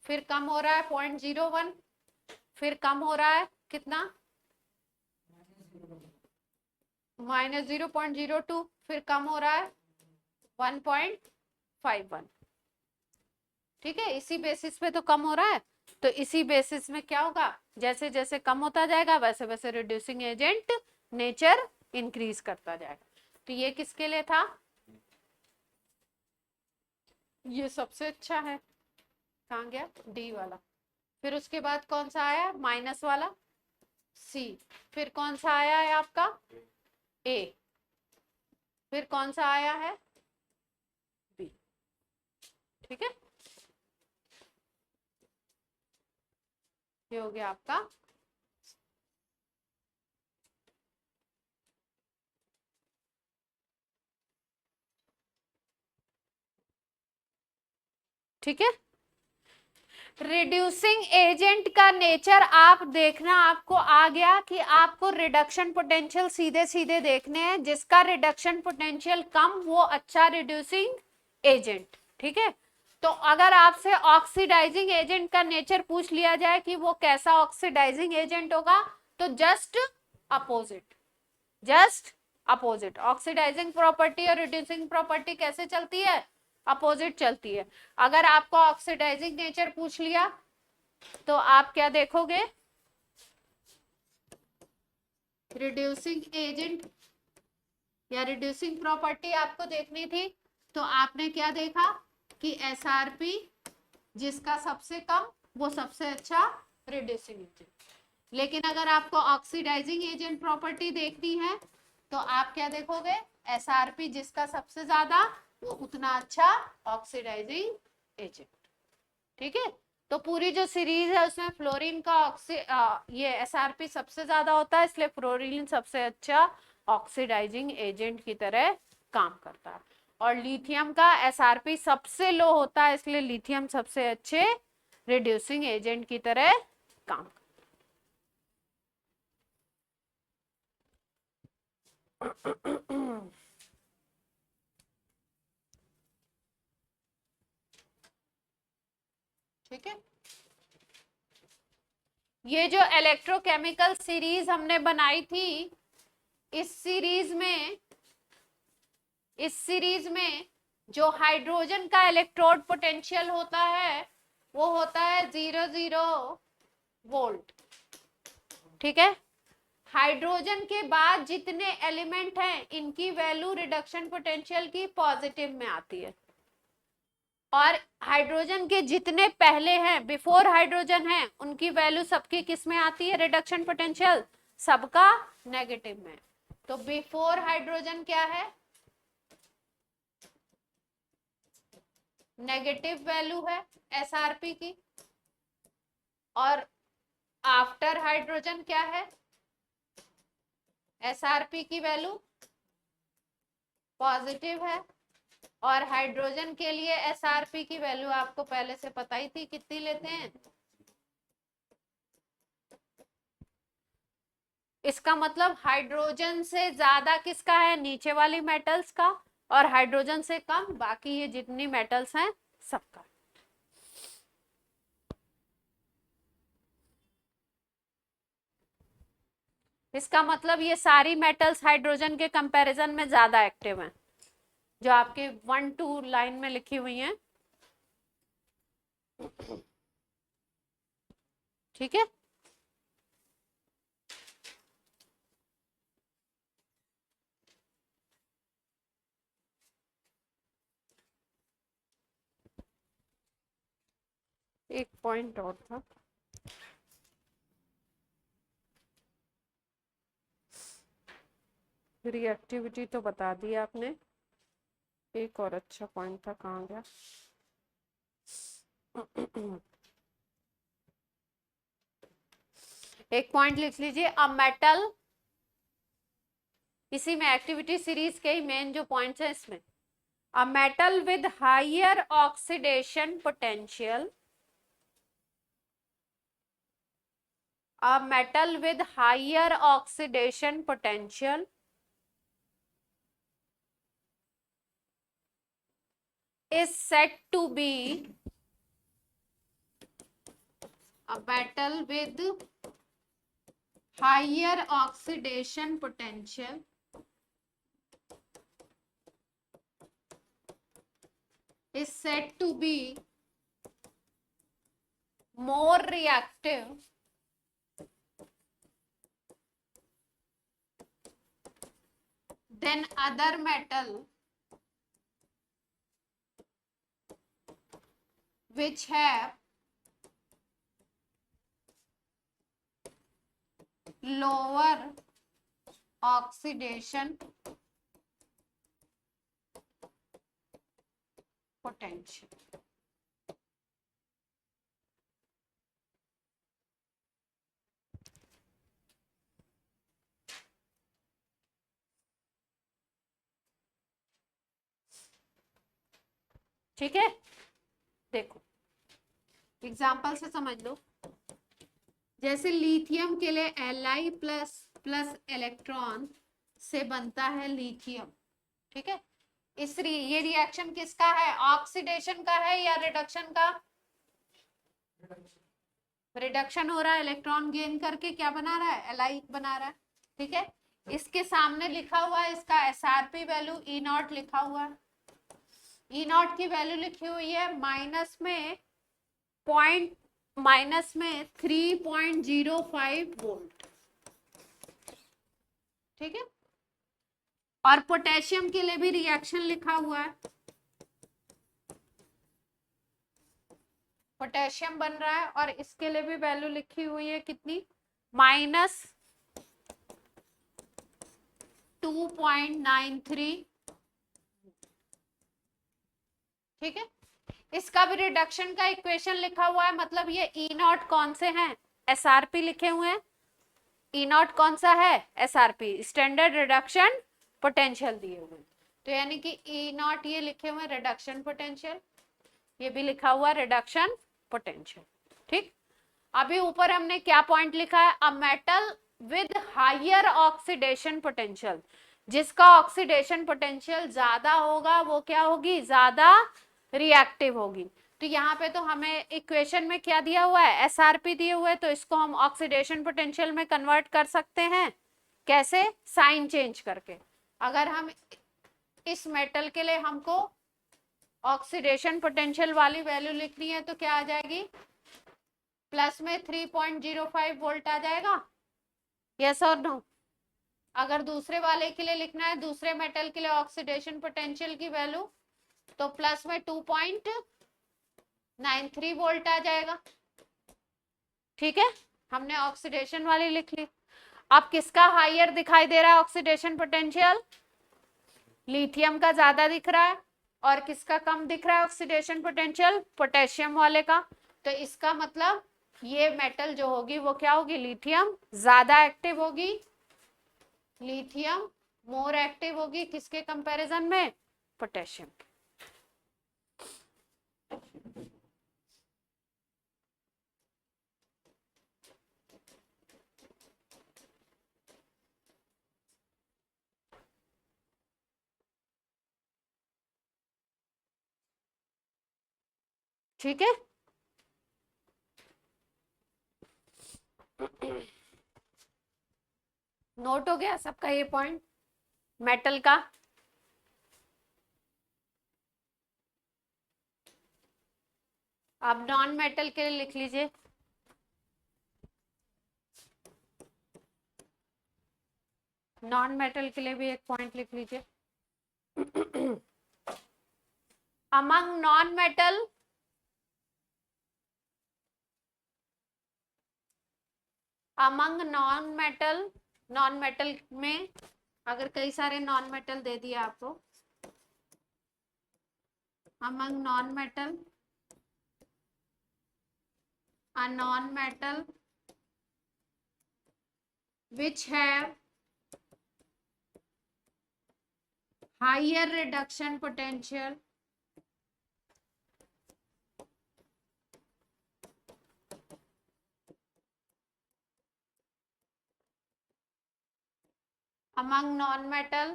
फिर कम हो रहा है 0.01, फिर कम हो रहा है कितना? -0.02, फिर कम हो रहा है 1.51। ठीक है, इसी बेसिस पे तो कम हो रहा है। तो इसी बेसिस में क्या होगा? जैसे जैसे कम होता जाएगा वैसे वैसे रिड्यूसिंग एजेंट नेचर इंक्रीज करता जाएगा। तो ये किसके लिए था? ये सबसे अच्छा है। कहाँ गया? डी वाला। फिर उसके बाद कौन सा आया? माइनस वाला सी। फिर कौन सा आया है आपका? ए। फिर कौन सा आया है? बी। ठीक है, ये हो गया आपका। ठीक है, रिड्यूसिंग एजेंट का नेचर आप देखना, आपको आ गया कि आपको रिडक्शन पोटेंशियल सीधे सीधे देखने हैं। जिसका रिडक्शन पोटेंशियल कम वो अच्छा रिड्यूसिंग एजेंट। ठीक है, तो अगर आपसे ऑक्सीडाइजिंग एजेंट का नेचर पूछ लिया जाए कि वो कैसा ऑक्सीडाइजिंग एजेंट होगा, तो just opposite. Just opposite. Oxidising property और रिड्यूसिंग प्रॉपर्टी कैसे चलती है? अपोजिट चलती है। अगर आपको ऑक्सीडाइजिंग नेचर पूछ लिया तो आप क्या देखोगे? रिड्यूसिंग एजेंट या रिड्यूसिंग प्रॉपर्टी आपको देखनी थी, तो आपने क्या देखा कि एसआरपी जिसका सबसे कम वो सबसे अच्छा रिड्यूसिंग एजेंट। लेकिन अगर आपको ऑक्सीडाइजिंग एजेंट प्रॉपर्टी देखनी है तो आप क्या देखोगे? एसआरपी जिसका सबसे ज्यादा वो उतना अच्छा ऑक्सीडाइजिंग एजेंट। ठीक है, तो पूरी जो सीरीज है उसमें फ्लोरीन का ये एसआरपी सबसे ज्यादा होता है, इसलिए फ्लोरीन सबसे अच्छा ऑक्सीडाइजिंग एजेंट की तरह काम करता है। और लिथियम का एसआरपी सबसे लो होता है, इसलिए लिथियम सबसे अच्छे रिड्यूसिंग एजेंट की तरह काम करता है। ठीक है, ये जो इलेक्ट्रोकेमिकल सीरीज हमने बनाई थी, इस सीरीज में जो हाइड्रोजन का इलेक्ट्रोड पोटेंशियल होता है वो होता है 0 ठीक है, हाइड्रोजन के बाद जितने एलिमेंट हैं इनकी वैल्यू रिडक्शन पोटेंशियल की पॉजिटिव में आती है, और हाइड्रोजन के जितने पहले हैं बिफोर हाइड्रोजन है उनकी वैल्यू सबकी किस में आती है? रिडक्शन पोटेंशियल सबका नेगेटिव में। तो बिफोर हाइड्रोजन क्या है? नेगेटिव वैल्यू है एसआरपी की। और आफ्टर हाइड्रोजन क्या है? एसआरपी की वैल्यू पॉजिटिव है। और हाइड्रोजन के लिए एसआरपी की वैल्यू आपको पहले से पता ही थी, कितनी लेते हैं? इसका मतलब हाइड्रोजन से ज्यादा किसका है? नीचे वाली मेटल्स का, और हाइड्रोजन से कम बाकी ये जितनी मेटल्स हैं सबका। इसका मतलब ये सारी मेटल्स हाइड्रोजन के कंपैरिजन में ज्यादा एक्टिव हैं, जो आपके 1-2 लाइन में लिखी हुई हैं। ठीक है, एक पॉइंट और था। रिएक्टिविटी तो बता दी आपने, एक और अच्छा पॉइंट था, कहाँ गया? एक पॉइंट लिख लीजिए, अ मेटल, इसी में एक्टिविटी सीरीज के ही मेन जो पॉइंट्स है इसमें, a metal with higher oxidation potential, a metal with higher oxidation potential is said to be a metal with higher oxidation potential is said to be more reactive than other metal which have lower oxidation potential. ठीक है, देखो एग्जाम्पल से समझ लो। जैसे लिथियम के लिए Li प्लस प्लस इलेक्ट्रॉन से बनता है लिथियम, ठीक है। ये रिएक्शन किसका है, ऑक्सीडेशन का है या रिडक्शन का? रिडक्शन हो रहा है, इलेक्ट्रॉन गेन करके क्या बना रहा है, Li बना रहा है, ठीक है। इसके सामने लिखा हुआ है इसका SRP वैल्यू E0 लिखा हुआ है, E0 की वैल्यू लिखी हुई है माइनस में 3.05 वोल्ट, ठीक है। और पोटेशियम के लिए भी रिएक्शन लिखा हुआ है, पोटेशियम बन रहा है और इसके लिए भी वैल्यू लिखी हुई है कितनी, -2.93, ठीक है। इसका भी रिडक्शन का इक्वेशन लिखा हुआ है, मतलब ये E0 कौन से हैं, SRP लिखे हुए हैं। E0 कौन सा है, SRP, स्टैंडर्ड रिडक्शन पोटेंशियल दिए हुए, तो यानी कि E0 ये लिखे हुए रिडक्शन पोटेंशियल, ये भी लिखा हुआ रिडक्शन पोटेंशियल, ठीक। अभी ऊपर हमने क्या पॉइंट लिखा है, a metal with higher oxidation potential, जिसका ऑक्सीडेशन पोटेंशियल ज्यादा होगा वो क्या होगी, ज्यादा रिएक्टिव होगी। तो यहाँ पे तो हमें इक्वेशन में क्या दिया हुआ है, SRP दिए हुए, तो इसको हम ऑक्सीडेशन पोटेंशियल में कन्वर्ट कर सकते हैं, कैसे, साइन चेंज करके। अगर हम इस मेटल के लिए हमको ऑक्सीडेशन पोटेंशियल वाली वैल्यू लिखनी है तो क्या आ जाएगी, प्लस में 3.05 वोल्ट आ जाएगा, यस और नो। अगर दूसरे वाले के लिए लिखना है, दूसरे मेटल के लिए ऑक्सीडेशन पोटेंशियल की वैल्यू, तो प्लस में 2.93 वोल्ट आ जाएगा, ठीक है। हमने ऑक्सीडेशन वाली लिख ली। अब किसका हायर दिखाई दे रहा है ऑक्सीडेशन पोटेंशियल, लिथियम का ज्यादा दिख रहा है, और किसका कम दिख रहा है ऑक्सीडेशन पोटेंशियल, पोटेशियम वाले का। तो इसका मतलब ये मेटल जो होगी वो क्या होगी, लिथियम ज्यादा एक्टिव होगी, लिथियम मोर एक्टिव होगी, किसके कंपैरिजन में, पोटेशियम। ठीक है, नोट हो गया सबका ये पॉइंट मेटल का। अब नॉन मेटल के लिए लिख लीजिए, नॉन मेटल के लिए भी एक पॉइंट लिख लीजिए। Among non metal, among non metal में अगर कई सारे नॉन मेटल दे दिए आपको, among non metal, a non-metal which have higher reduction potential among non-metal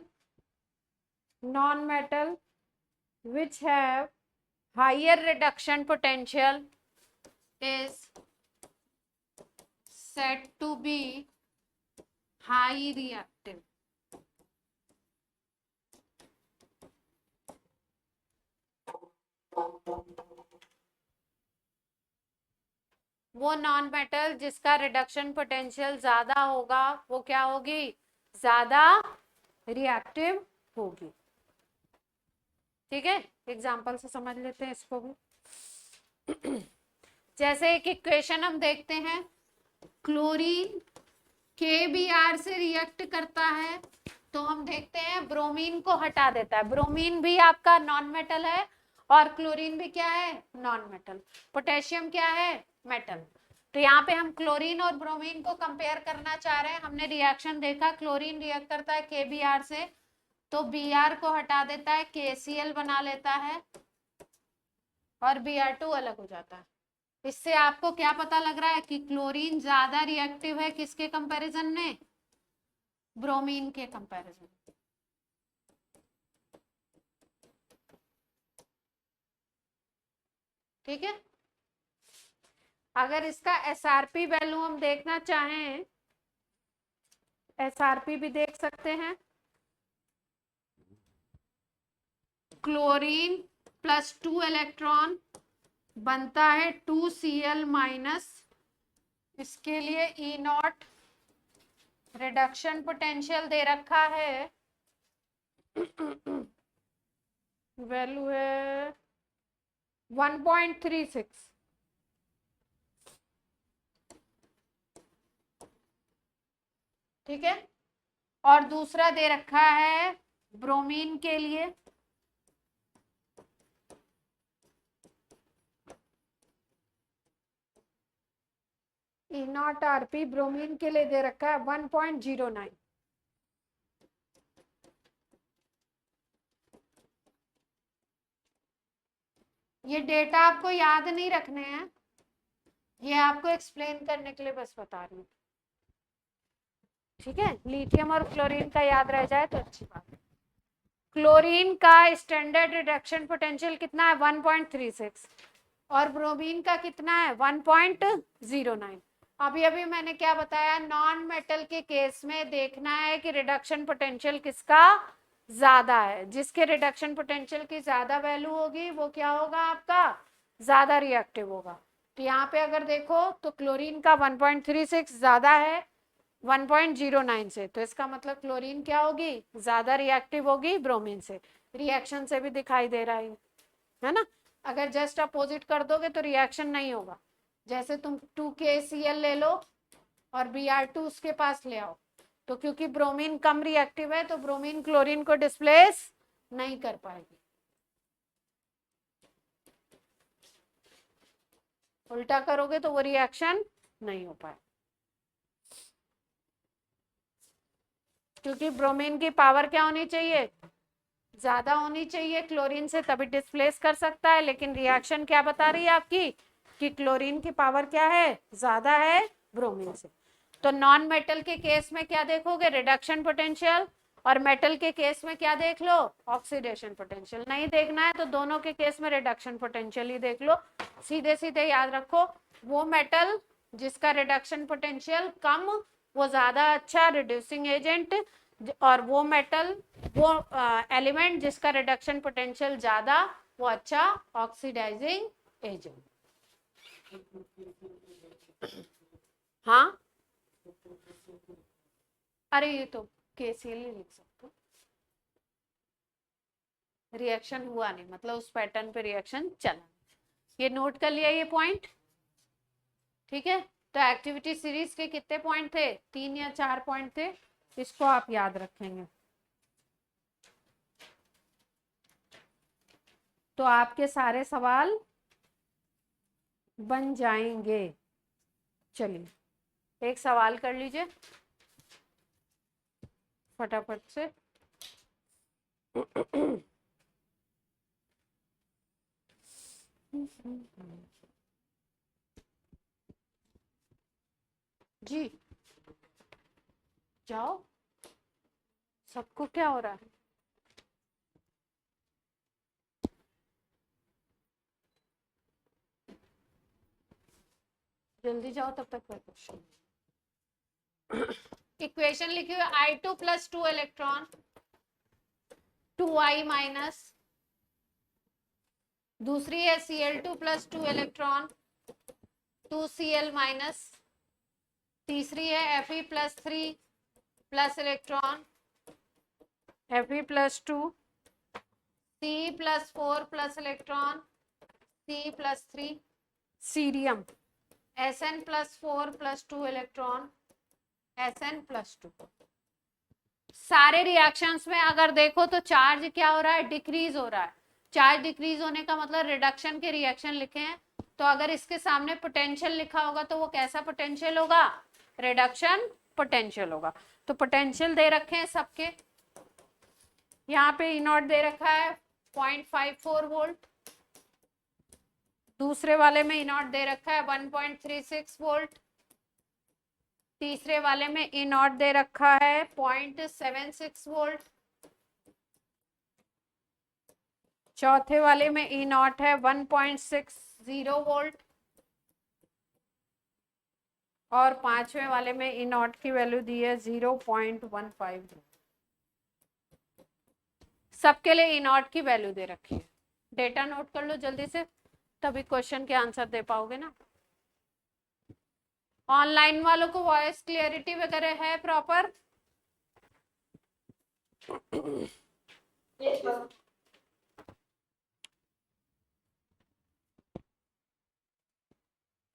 which have higher reduction potential is said to be high reactive. वो नॉन मेटल जिसका रिडक्शन पोटेंशियल ज्यादा होगा वो क्या होगी, ज्यादा रिएक्टिव होगी। ठीक है, एग्जांपल से समझ लेते हैं इसको भी। जैसे एक इक्वेशन हम देखते हैं, क्लोरीन KBr से रिएक्ट करता है तो हम देखते हैं ब्रोमीन को हटा देता है। ब्रोमीन भी आपका नॉन मेटल है और क्लोरीन भी क्या है, नॉन मेटल। पोटेशियम क्या है, मेटल। तो यहाँ पे हम क्लोरीन और ब्रोमीन को कंपेयर करना चाह रहे हैं। हमने रिएक्शन देखा, क्लोरीन रिएक्ट करता है KBr से तो Br को हटा देता है, KCl बना लेता है और Br2 अलग हो जाता है। इससे आपको क्या पता लग रहा है कि क्लोरीन ज्यादा रिएक्टिव है किसके कंपैरिजन में, ब्रोमीन के कंपैरिजन। ठीक है, अगर इसका SRP वैल्यू हम देखना चाहें, SRP भी देख सकते हैं। क्लोरीन प्लस 2 इलेक्ट्रॉन बनता है 2Cl माइनस, इसके लिए E0 रिडक्शन पोटेंशियल दे रखा है, वैल्यू है 1.36। ठीक है, और दूसरा दे रखा है ब्रोमीन के लिए E0 RP, ब्रोमीन के लिए दे रखा है 1.09। ये डेटा आपको याद नहीं रखने हैं, ये आपको एक्सप्लेन करने के लिए बस बता रही हूँ। ठीक है, लिथियम और क्लोरीन का याद रह जाए तो अच्छी बात है। क्लोरीन का स्टैंडर्ड रिडक्शन पोटेंशियल कितना है, 1.36 और ब्रोमीन का कितना है, 1.09। अभी अभी मैंने क्या बताया, नॉन मेटल के केस में देखना है कि रिडक्शन पोटेंशियल किसका ज्यादा है। जिसके रिडक्शन पोटेंशियल की ज्यादा वैल्यू होगी वो क्या होगा, आपका ज्यादा रिएक्टिव होगा। तो यहाँ पे अगर देखो तो क्लोरीन का 1.36 ज्यादा है 1.09 से, तो इसका मतलब क्लोरीन क्या होगी, ज्यादा रिएक्टिव होगी ब्रोमीन से। रिएक्शन से भी दिखाई दे रहा है ना। अगर जस्ट अपोजिट कर दोगे तो रिएक्शन नहीं होगा। जैसे तुम 2KCl ले लो और Br2 उसके पास ले आओ, तो क्योंकि ब्रोमीन कम रिएक्टिव है तो ब्रोमीन क्लोरीन को डिस्प्लेस नहीं कर पाएगी। उल्टा करोगे तो वो रिएक्शन नहीं हो पाए, क्योंकि ब्रोमीन की पावर क्या होनी चाहिए, ज्यादा होनी चाहिए क्लोरीन से, तभी डिस्प्लेस कर सकता है। लेकिन रिएक्शन क्या बता रही है आपकी कि क्लोरीन की पावर क्या है, ज्यादा है ब्रोमीन से। तो नॉन मेटल के केस में क्या देखोगे, रिडक्शन पोटेंशियल, और मेटल के केस में क्या देख लो, ऑक्सीडेशन पोटेंशियल। नहीं देखना है तो दोनों के केस में रिडक्शन पोटेंशियल ही देख लो। सीधे सीधे याद रखो, वो मेटल जिसका रिडक्शन पोटेंशियल कम वो ज्यादा अच्छा रिड्यूसिंग एजेंट, और वो मेटल वो एलिमेंट जिसका रिडक्शन पोटेंशियल ज्यादा वो अच्छा ऑक्सीडाइजिंग एजेंट। हाँ, अरे ये तो KCl ही लिख सकते हो, रिएक्शन हुआ नहीं मतलब उस पैटर्न पे रिएक्शन चला। ये नोट कर लिया ये पॉइंट। ठीक है, तो एक्टिविटी सीरीज के कितने पॉइंट थे, 3 या 4 पॉइंट थे, इसको आप याद रखेंगे। तो आपके सारे सवाल बन जाएंगे। चलिए एक सवाल कर लीजिए फटाफट से। जी जाओ, सबको क्या हो रहा है? जल्दी जाओ तब तक मैं क्वेश्चन। इक्वेशन लिखी हुई I2 + 2 इलेक्ट्रॉन 2I माइनस, दूसरी है Cl2 + 2 इलेक्ट्रॉन 2Cl माइनस, तीसरी है Fe + 3 plus electron Fe + 2, C + 4 plus electron C + 3, cerium Sn + 4 + 2 electron Sn + 2। सारे रिएक्शंस में अगर देखो तो चार्ज क्या हो रहा है? डिक्रीज हो रहा है। चार्ज डिक्रीज होने का मतलब रिडक्शन के रिएक्शन लिखे हैं, तो अगर इसके सामने पोटेंशियल लिखा होगा तो वो कैसा पोटेंशियल होगा? रिडक्शन पोटेंशियल होगा। तो पोटेंशियल दे रखे हैं सबके, यहाँ पे E0 दे रखा है 0.54 वोल्ट, दूसरे वाले में E0 दे रखा है 1.36 वोल्ट, तीसरे वाले में E0 दे रखा है 0.76 वोल्ट, चौथे वाले में E0 है 1.60 वोल्ट, और पांचवें वाले में E0 की वैल्यू दी है 0.15। सबके लिए E0 की वैल्यू दे रखी है। डेटा नोट कर लो जल्दी से, तभी क्वेश्चन के आंसर दे पाओगे ना। ऑनलाइन वालों को वॉइस क्लियरिटी वगैरह है प्रॉपर?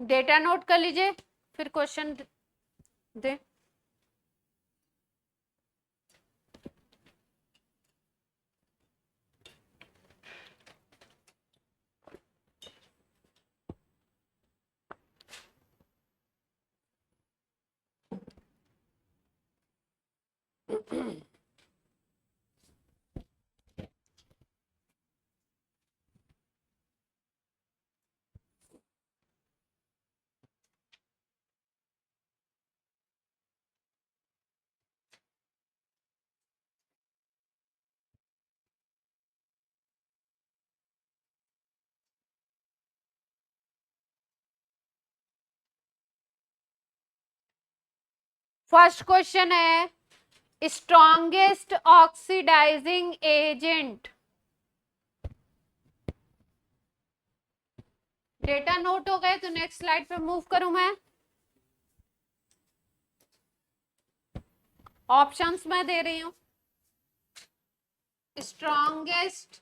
डेटा नोट कर लीजिए फिर क्वेश्चन दे। फर्स्ट क्वेश्चन है strongest oxidising agent. Data note हो गए तो नेक्स्ट स्लाइड पे मूव करूं मैं। ऑप्शंस मैं दे रही हूं। स्ट्रॉन्गेस्ट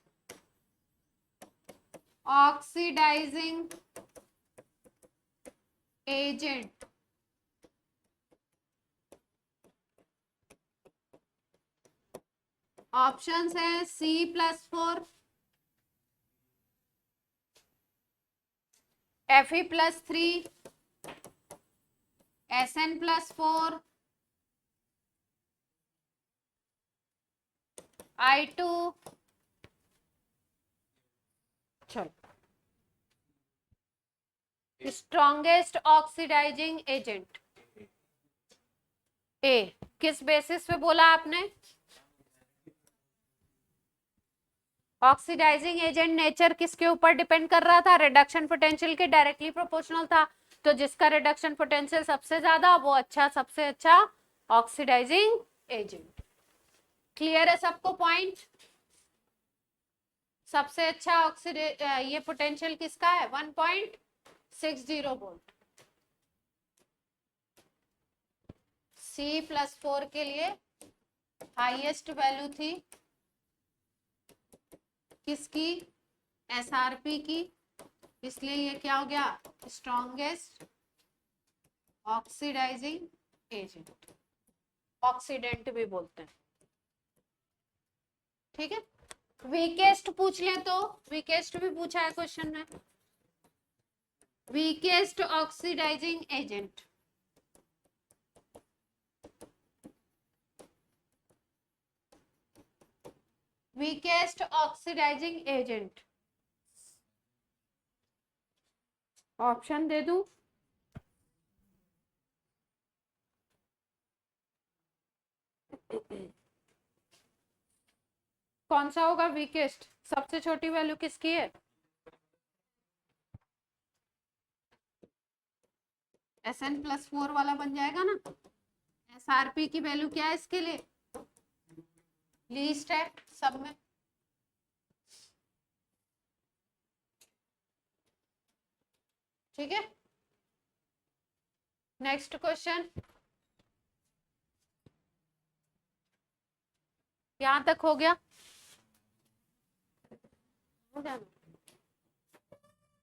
ऑक्सीडाइजिंग एजेंट, ऑप्शंस है C+4, Fe+3, Sn+4, I2। चलो स्ट्रॉन्गेस्ट ऑक्सीडाइजिंग एजेंट ए, किस बेसिस पे बोला आपने? ऑक्सीडाइजिंग एजेंट नेचर किसके ऊपर डिपेंड कर रहा था? रिडक्शन पोटेंशियल के डायरेक्टली प्रोपोर्शनल था। तो जिसका रिडक्शन पोटेंशियल सबसे ज्यादा वो अच्छा, सबसे अच्छा ऑक्सीडाइजिंग एजेंट। क्लियर है सबको पॉइंट? सबसे अच्छा ये पोटेंशियल किसका है? 1.60 वोल्ट। C+4 के लिए हाईएस्ट वैल्यू थी किसकी? SRP की, इसलिए ये क्या हो गया? स्ट्रॉन्गेस्ट ऑक्सीडाइजिंग एजेंट, ऑक्सीडेंट भी बोलते हैं। ठीक है, वीकेस्ट पूछ ले तो, वीकेस्ट भी पूछा है क्वेश्चन में, weakest oxidizing agent, weakest oxidizing agent, option दे दूं? कौन सा होगा वीकेस्ट? सबसे छोटी वैल्यू किसकी है? Sn+4 वाला बन जाएगा ना। SRP की वैल्यू क्या है इसके लिए? लीस्ट है सब में। ठीक है, नेक्स्ट क्वेश्चन। यहां तक हो गया? हो गया,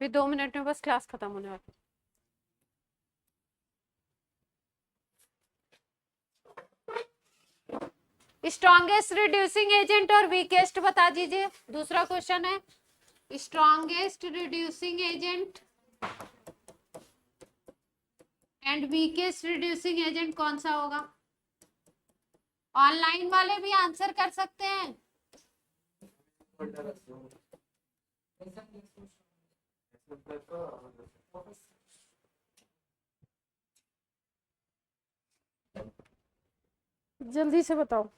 फिर 2 मिनट में बस क्लास खत्म होने वाली। स्ट्रॉन्गेस्ट रिड्यूसिंग एजेंट और वीकेस्ट बता दीजिए। दूसरा क्वेश्चन है strongest reducing agent and weakest reducing agent कौन सा होगा? ऑनलाइन वाले भी आंसर कर सकते हैं। जल्दी से बताओ।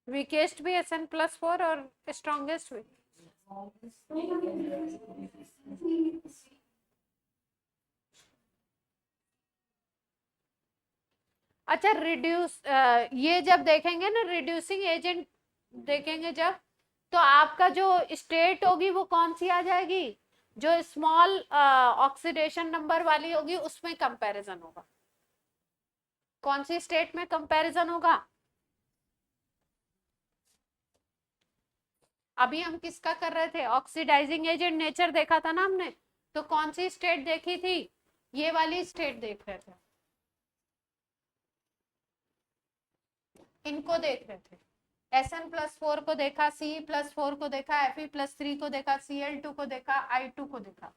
वीकेस्ट भी Sn+4 और स्ट्रॉन्गेस्ट भी। अच्छा, रिड्यूस ये जब देखेंगे ना रिड्यूसिंग एजेंट देखेंगे जब, तो आपका जो स्टेट होगी वो कौन सी आ जाएगी? जो स्मॉल ऑक्सीडेशन नंबर वाली होगी उसमें कंपैरिजन होगा। कौन सी स्टेट में कंपैरिजन होगा? अभी हम किसका कर रहे थे? ऑक्सीडाइजिंग एजेंट नेचर देखा था ना हमने, तो कौन सी स्टेट देखी थी? ये वाली स्टेट देख रहे थे, इनको देख रहे थे। Sn+4 को देखा, Ce+4 को देखा, Fe+3 को देखा, Cl2 को देखा, I2 को देखा।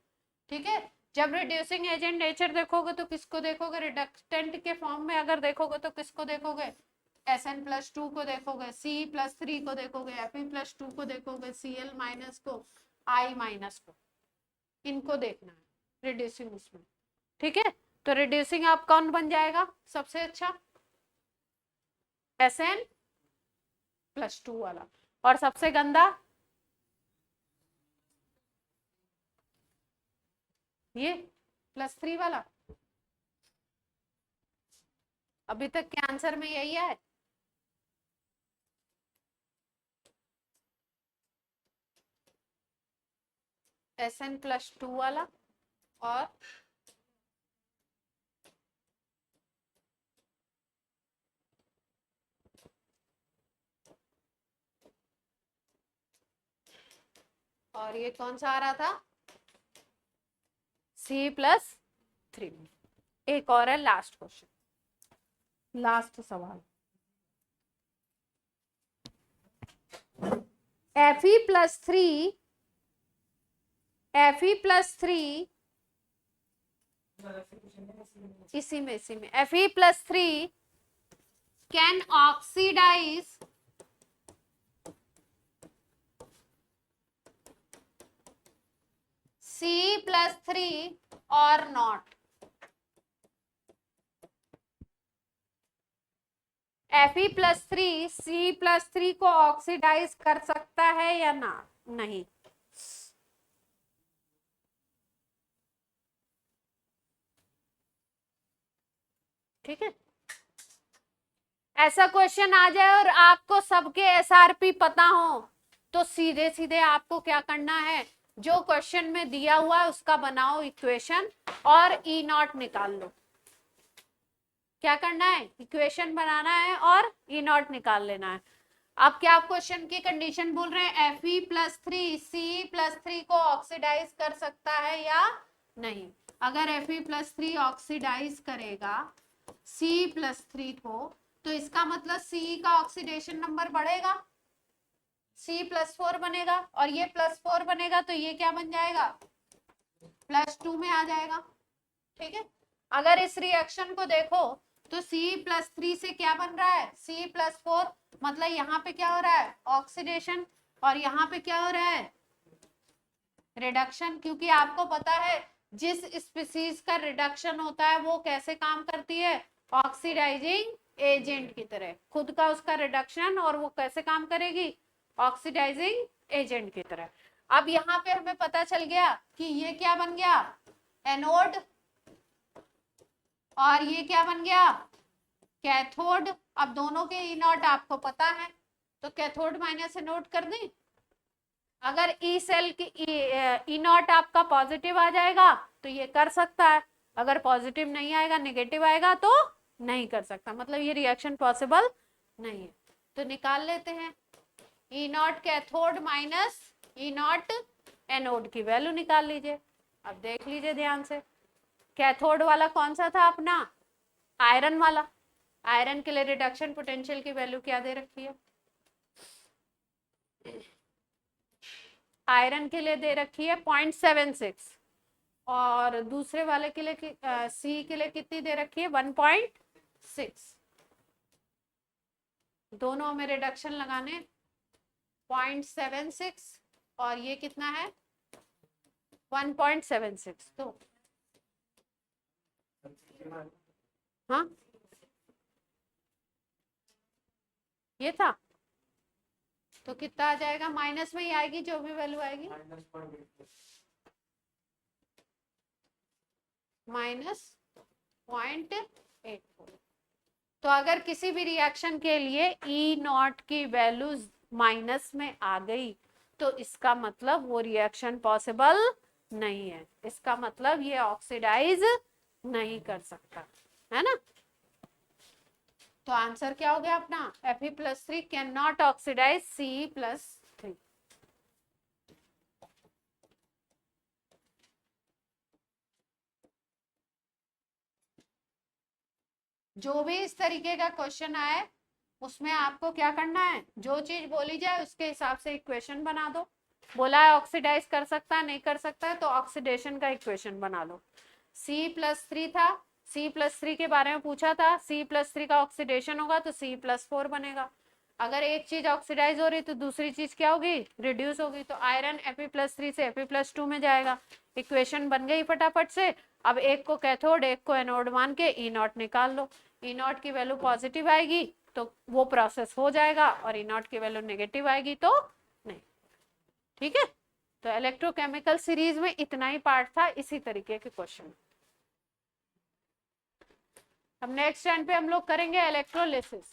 ठीक है, जब रिड्यूसिंग एजेंट नेचर देखोगे तो किसको देखोगे? रिडक्टेंट के फॉर्म में अगर देखोगे तो किसको देखोगे? Sn+2 को देखोगे, Ce+3 को देखोगे, Fe+2 को देखोगे, Cl- को, I- को, इनको देखना है रिड्यूसिंग उसमें। ठीक है, तो रिड्यूसिंग आप कौन बन जाएगा सबसे अच्छा? Sn+2 वाला। और सबसे गंदा ये +3 वाला। अभी तक के आंसर में यही है। Sn+2 वाला और ये कौन सा आ रहा था? C+3। एक और है लास्ट क्वेश्चन, लास्ट सवाल। Fe+3 इसी में Fe+3 कैन ऑक्सीडाइज C+3 और नॉट। Fe+3 C+3 को ऑक्सीडाइज कर सकता है या ना? नहीं। ठीक है, ऐसा क्वेश्चन आ जाए और आपको सबके SRP पता हो तो सीधे सीधे आपको क्या करना है? जो क्वेश्चन में दिया हुआ है उसका बनाओ इक्वेशन और E0 निकाल लो। क्या करना है? इक्वेशन बनाना है और E0 निकाल लेना है। अब क्या आप क्वेश्चन की कंडीशन बोल रहे हैं Fe+3 Ce+3 को ऑक्सीडाइज कर सकता है या नहीं। अगर Fe+3 ऑक्सीडाइज करेगा Ce+3 को, तो इसका मतलब Ce का ऑक्सीडेशन नंबर बढ़ेगा, C+4 बनेगा, और ये +4 बनेगा तो ये क्या बन जाएगा, +2 में आ जाएगा। ठीक है, अगर इस रिएक्शन को देखो तो C+3 से क्या बन रहा है, C+4, मतलब यहाँ पे क्या हो रहा है, ऑक्सीडेशन, और यहाँ पे क्या हो रहा है, रिडक्शन। क्योंकि आपको पता है जिस स्पीसीज का रिडक्शन होता है वो कैसे काम करती है, ऑक्सीडाइजिंग एजेंट की तरह, खुद का उसका रिडक्शन, और वो कैसे काम करेगी, ऑक्सीडाइजिंग एजेंट की तरह। अब यहाँ पे हमें पता चल गया कि ये क्या बन गया, एनोड, और ये क्या बन गया, कैथोड। अब दोनों के ई नॉट आपको पता है, तो कैथोड माइनस एनोड कर दें। अगर ई सेल की ई नॉट आपका पॉजिटिव आ जाएगा तो ये कर सकता है, अगर पॉजिटिव नहीं आएगा, नेगेटिव आएगा तो नहीं कर सकता, मतलब ये रिएक्शन पॉसिबल नहीं है। तो निकाल लेते हैं, E naught cathode minus E naught anode की वैल्यू निकाल लीजिए। अब देख लीजिए ध्यान से, कैथोड वाला कौन सा था अपना, आयरन वाला। आयरन के लिए रिडक्शन पोटेंशियल की वैल्यू क्या दे रखी है, आयरन के लिए दे रखी है 0.76, और दूसरे वाले के लिए सी के लिए कितनी दे रखी है, 1.6। दोनों में रिडक्शन लगाने 0.76 और ये कितना है 1.76, तो हाँ ये था, तो कितना आ जाएगा, माइनस में ही आएगी जो भी वैल्यू आएगी, -0.84। तो अगर किसी भी रिएक्शन के लिए ई नॉट की वैल्यू माइनस में आ गई तो इसका मतलब वो रिएक्शन पॉसिबल नहीं है, इसका मतलब ये ऑक्सीडाइज नहीं कर सकता, है ना। तो आंसर क्या हो गया अपना, Fe+3 can not oxidise Ce+3। जो भी इस तरीके का क्वेश्चन आए उसमें आपको क्या करना है, जो चीज बोली जाए उसके हिसाब से इक्वेशन बना दो। बोला है ऑक्सीडाइज कर सकता है, नहीं कर सकता है, तो ऑक्सीडेशन का इक्वेशन बना लो। C+3 था, C+3 के बारे में पूछा था, C+3 का ऑक्सीडेशन होगा तो C+4 बनेगा। अगर एक चीज ऑक्सीडाइज हो रही तो दूसरी चीज क्या होगी, रिड्यूस होगी, तो आयरन Fe+3 से Fe+2 में जाएगा। इक्वेशन बन गई फटाफट से। अब एक को कैथोड एक को एनोड मान के ई नॉट निकाल लो, ई नॉट की वैल्यू पॉजिटिव आएगी तो वो प्रोसेस हो जाएगा, और ई नॉट की वैल्यू नेगेटिव आएगी तो नहीं। ठीक है, तो इलेक्ट्रोकेमिकल सीरीज में इतना ही पार्ट था, इसी तरीके के क्वेश्चन। अब नेक्स्ट टाइम पे हम लोग करेंगे इलेक्ट्रोलिसिस।